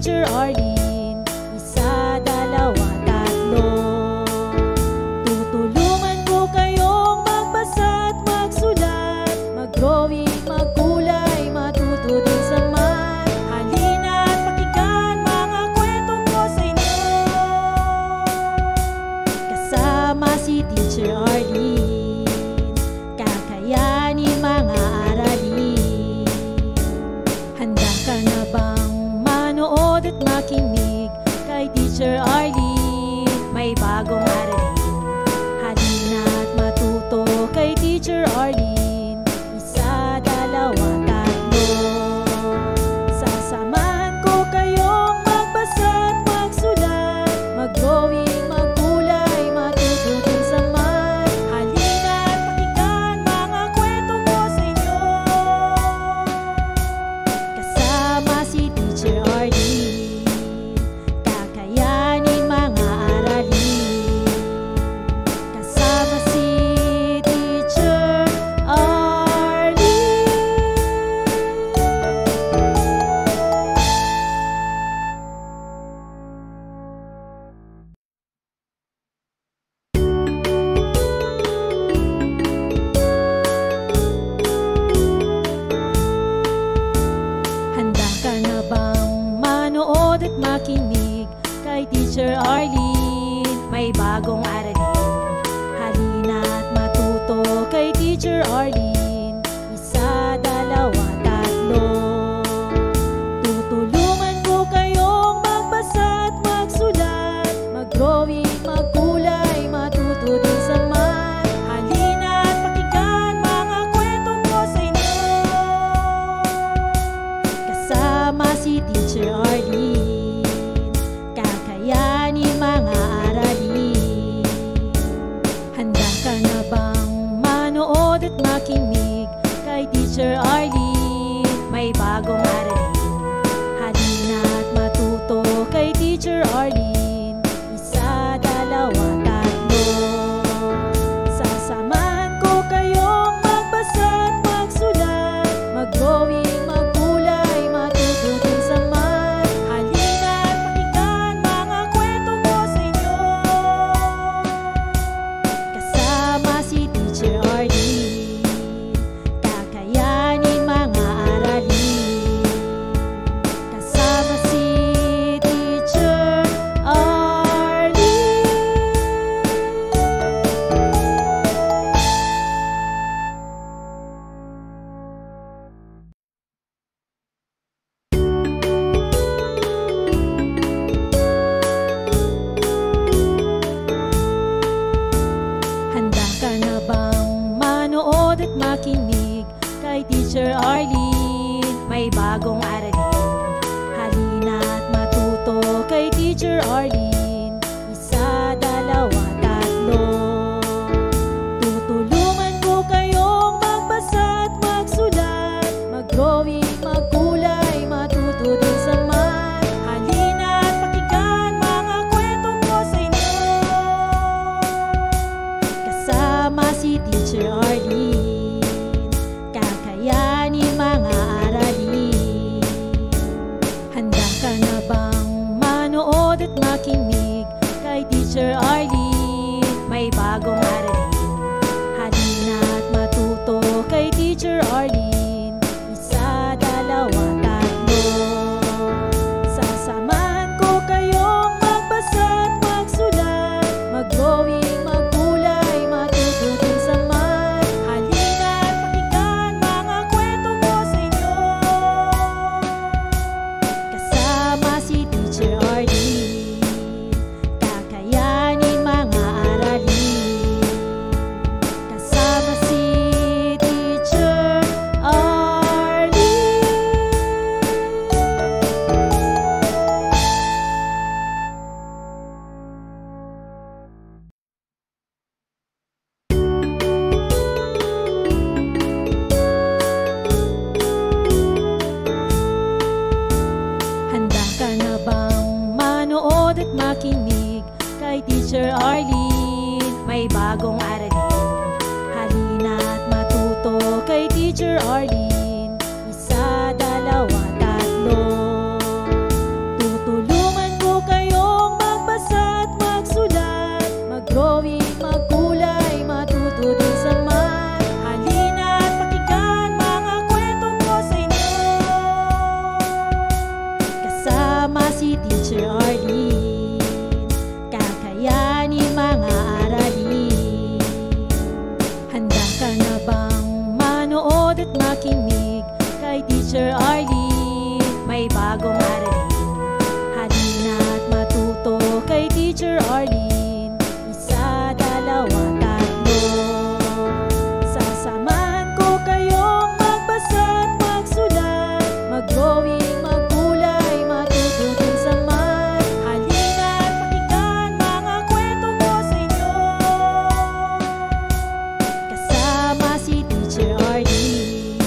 Teacher Arlene. Isa, dalawa, tatlo. Tutulungan ko kayong magbasa at magsulat, mag-drawing, magkulay, matuto din sa math. Halina at pakinggan mga kwento ko sa inyo. Kasama si Teacher Arlene, kakayanin mga aralin. Handa ka na bang manood at makinig kay Teacher Arlene? May bagong aralin. Halina at matuto kay Teacher Arlene. Isa, dalawa, tatlo. Sasamahan ko kayong magbasa at magsulat, mag-drawing, magkulay, matuto din sa math. Halina at pakinggan mga kwento ko sa inyo. Kasama si Teacher Arlene, kakayanin mga aralin. Kasama si Teacher Arlene. Handa ka na bang manood at makinig kay Teacher Arlene? May bagong aralin. Halina at matuto kay Teacher Arlene. Isa, dalawa, tatlo. Tutulungan ko kayong magbasa at magsulat, mag-drawing, magkulay, matuto din sa math. Halina at pakinggan mga kwento ko sa inyo. Kasama si Teacher Arlene, kakayanin mga aralin. Handa ka na bang manood at makinig kay Teacher Arlene? May bagong aralin. Halina at matuto kay Teacher Arlene. Isa, dalawa, tatlo. Sasamahan ko kayong magbasa at magsulat, mag-drawing, magkulay, matuto din sa math. Halina at pakinggan mga kwento ko sa inyo. Kasama si Teacher Arlene, kakayanin mga aralin. Kasama si Teacher Arlene. Handa ka na bang manood at makinig kay Teacher Arlene? May bagong aralin. Halina at matuto kay Teacher Arlene. Isa, dalawa, tatlo. Tutulungan ko kayong magbasa at magsulat, mag-drawing, magkulay, matuto din sa math. Halina at pakinggan mga kwento ko sa inyo. Kasama si Teacher Arlene, kakayanin mga aralin. Handa ka na bang manood at makinig kay Teacher Arlene? May bagong aralin. Halina at matuto kay Teacher Arlene. Isa, dalawa, tatlo. Sasamahan ko kayong magbasa at magsulat, mag-drawing, magkulay, matuto din sa math. Halina at pakinggan mga kwento ko sa inyo. Kasama si Teacher Arlene, kakayanin mga aralin. Kasama si Teacher Arlene. Handa ka na bang manood at makinig kay Teacher Arlene? May bagong aralin. Halina at matuto kay Teacher Arlene. Isa, dalawa, tatlo. manood at makinig kay Teacher Arlene. May bagong aralin, halina at matuto kay Teacher Arlene. Isa, dalawa, tatlo. Sasamahan ko kayong magbasa at magsulat, mag-drawing, magkulay, matuto din sa math. Halina at pakinggan mga kwento ko sa inyo, kasama si Teacher Arlene.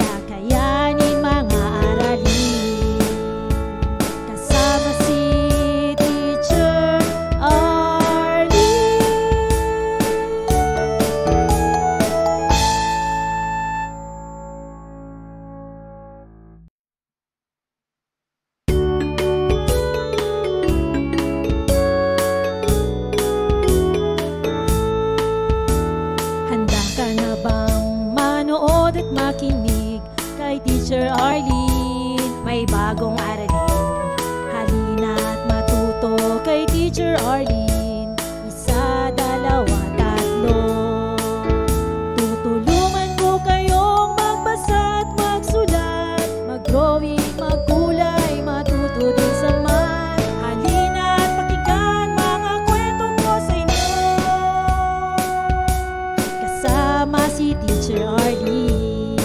Kakayanin mga aralin, kasama si Teacher Arlene. Handa ka na bang manood at makinig kay Teacher Arlene? May bagong aralin, halina at matuto kay Teacher Arlene. Isa, dalawa, tatlo. Tutulungan ko kayong magbasa at magsulat, mag-drawing, magkulay, matuto din sa math. Halina at pakinggan mga kwento ko sa inyo, kasama si Teacher Arlene.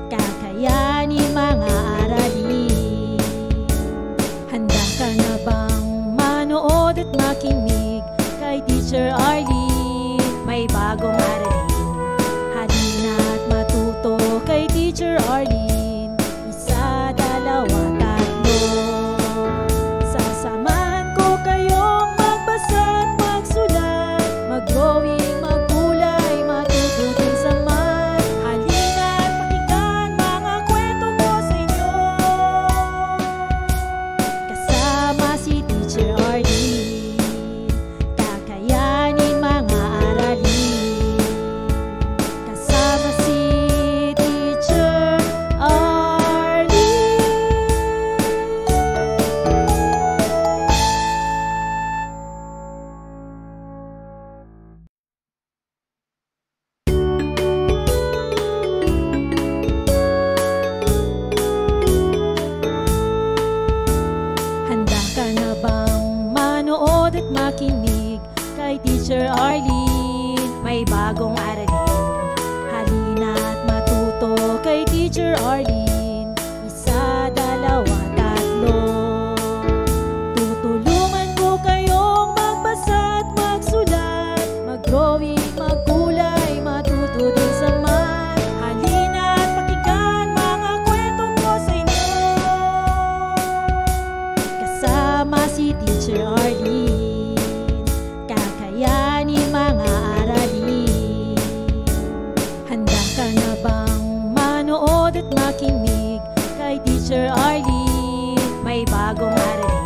Kakayanin mga aralin. Handa ka na bang manood at makinig kay Teacher Arlene? May bagong aralin, halina at matuto kay Teacher Arlene. Isa, dalawa, tatlo. Sasamahan ko kayong magbasa at magsulat, mag-drawing, magkulay, matuto din sa math. Halina at pakinggan mga kwento ko sa inyo, kasama si Teacher Arlene. Kakayanin mga aralin, kasama si Teacher Arlene. Handa ka na bang manood at makinig kay Teacher Arlene? May bagong aralin, halina at matuto kay Teacher Arlene. Isa, dalawa, tatlo. Tutulungan ko kayong magbasa at magsulat, mag-drawing, magkulay, matuto din sa math. Halina at pakinggan mga kwento ko sa inyo, kasama si Teacher Arlene. Kakayanin mga aralin. Handa ka na bang manood at makinig kay Teacher Arlene? May bagong aralin,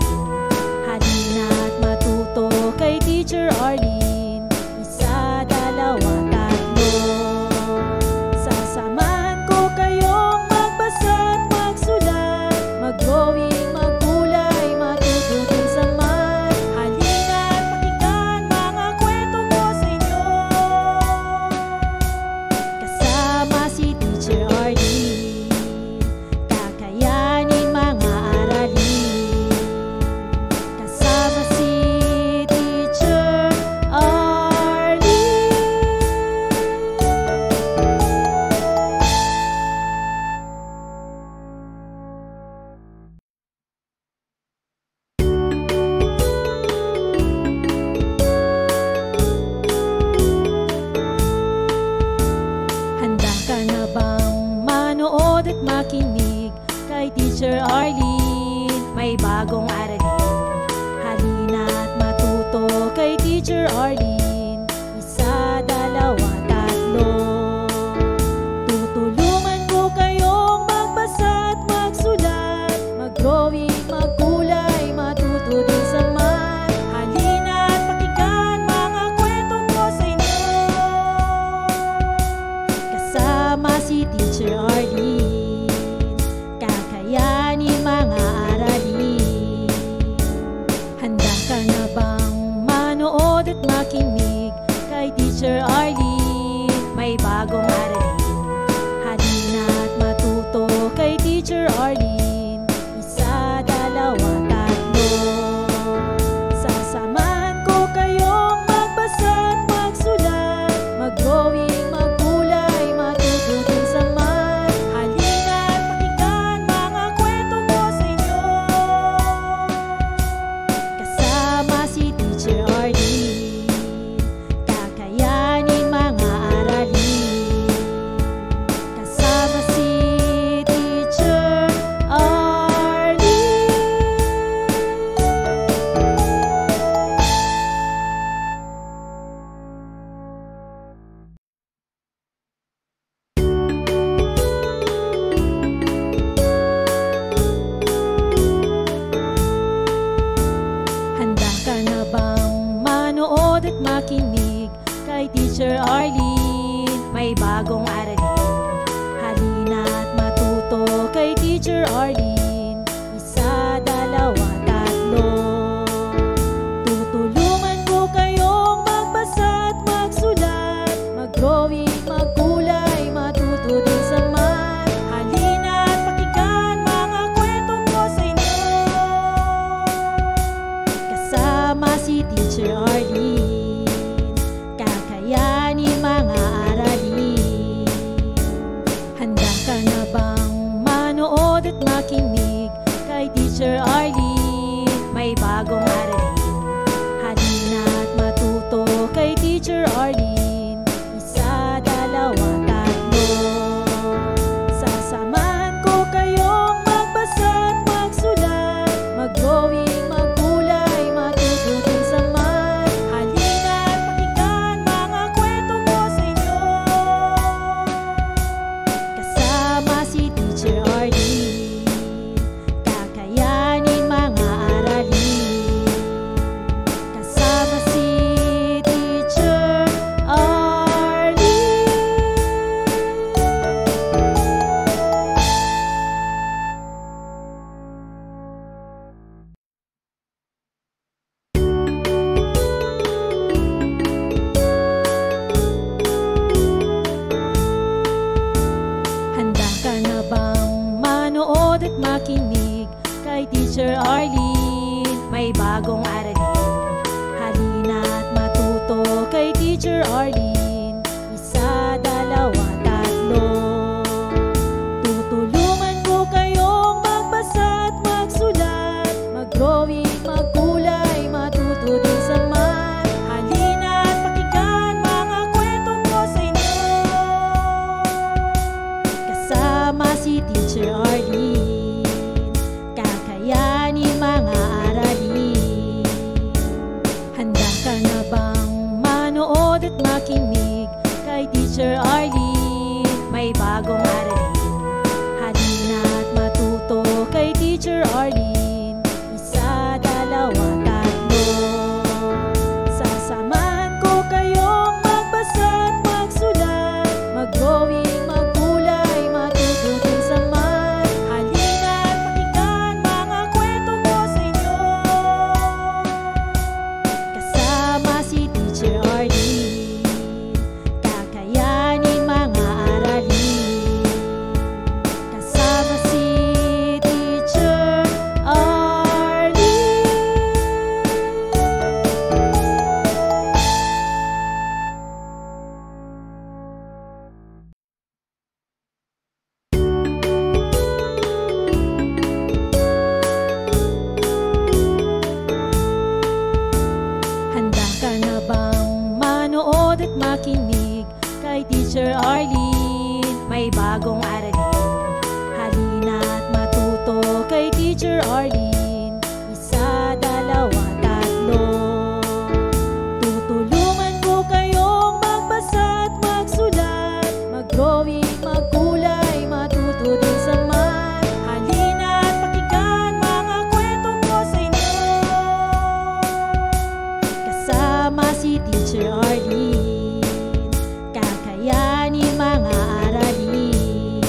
halina at matuto kay Teacher Arlene. Isa, dalawa, tatlo. Sasamahan ko kayong magbasa at magsulat, mag-drawing, magkulay, matuto din sa math. Halina at pakinggan mga kwento ko sa inyo, kasama si Teacher Arlene. Kakayanin mga aralin, kasama si Teacher Arlene. Handa ka na bang manood at makinig kay Teacher Arlene? May bagong aralin, halina at matuto kay Teacher Arlene. Isa, dalawa, tatlo. Tutulungan ko kayong magbasa at magsulat, mag-drawing, magkulay, matuto din sa math. Halina at pakinggan mga kwento ko sa inyo, kasama si Teacher Arlene. Kakayanin mga aralin. Handa ka na bang manood at makinig kay Teacher Arlene? May bagong aralin, Teacher Arlene. Isa, dalawa, tatlo. Sasamahan ko kayong magbasa at magsulat, mag-drawing, maggulay, matuto din sa math. Halina't pakinggan mga kwento ko sa inyo. Kasama si Teacher Arlene, kakayanin mga aralin. Kasama si Teacher Arlene. Handa ka na bang manood at makinig kay Teacher Arlene? May bagong aralin. Halina't matuto kay Teacher Arlene. Isa, dalawa, tatlo. Tutulungan ko kayong magbasa at magsulat, mag-drawing, maggulay, matuto din sa math. Halina't pakinggan mga kwento ko sa inyo. Kasama si Teacher Arlene, kakayanin mga aralin. Handa ka na bang manood at makinig kay Teacher Arlene? May bagong aralin. Halina't matuto kay Teacher Arlene. Isa, dalawa, tatlo. Sasamahan ko kayong magbasa at magsulat, mag-drawing, maggulay, matuto din sa math. Halina't pakinggan mga kwento ko sa inyo. Kasama si Teacher Arlene, kakayanin mga aralin. Kasama si Teacher Arlene. Handa ka na bang manood at makinig kay Teacher Arlene? May bagong aralin. Halina't matuto kay Teacher Arlene. Isa, dalawa, tatlo. Tutulungan ko kayong magbasa at magsulat, mag-drawing, maggulay, matuto din sa math. Halina't pakinggan mga kwento ko sa inyo. Kasama si Teacher Arlene, kakayanin mga aralin. Handa ka na bang manood at makinig kay Teacher Arlene? May bagong aralin. Halina't matuto kay Teacher Arlene. Isa, dalawa, tatlo. Sasamahan ko kayong magbasa at magsulat, mag-drawing, maggulay, matuto din sa math. Halina't pakinggan mga kwento ko sa inyo. Kasama si Teacher Arlene, kakayanin mga aralin. Kasama si Teacher Arlene. Handa ka na bang manood at makinig kay Teacher Arlene? May bagong aralin. Halina't matuto kay Teacher Arlene. Isa, dalawa, tatlo. Tutulungan ko kayong magbasa at magsulat, mag-drawing, maggulay, matuto din sa math. Halina't pakinggan mga kwento ko sa inyo. Kasama si Teacher Arlene, kakayanin mga aralin.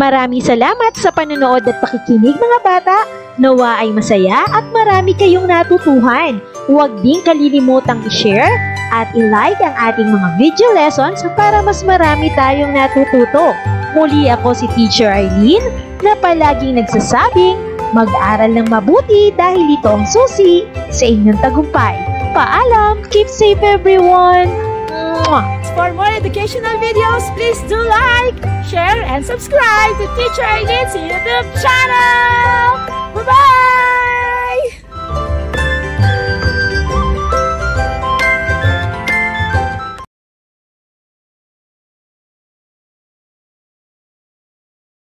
Maraming salamat sa panonood at pakikinig mga bata. Nawa ay masaya at marami kayong natutuhan. Huwag din kalilimutang i-share at i-like ang ating mga video lessons para mas marami tayong natututo. Muli ako si Teacher Arlene na palaging nagsasabing mag-aral ng mabuti dahil ito ang susi sa inyong tagumpay. Paalam! Keep safe everyone! For more educational videos, please do like, share, and subscribe to Teacher Arlene's YouTube channel! Bye-bye!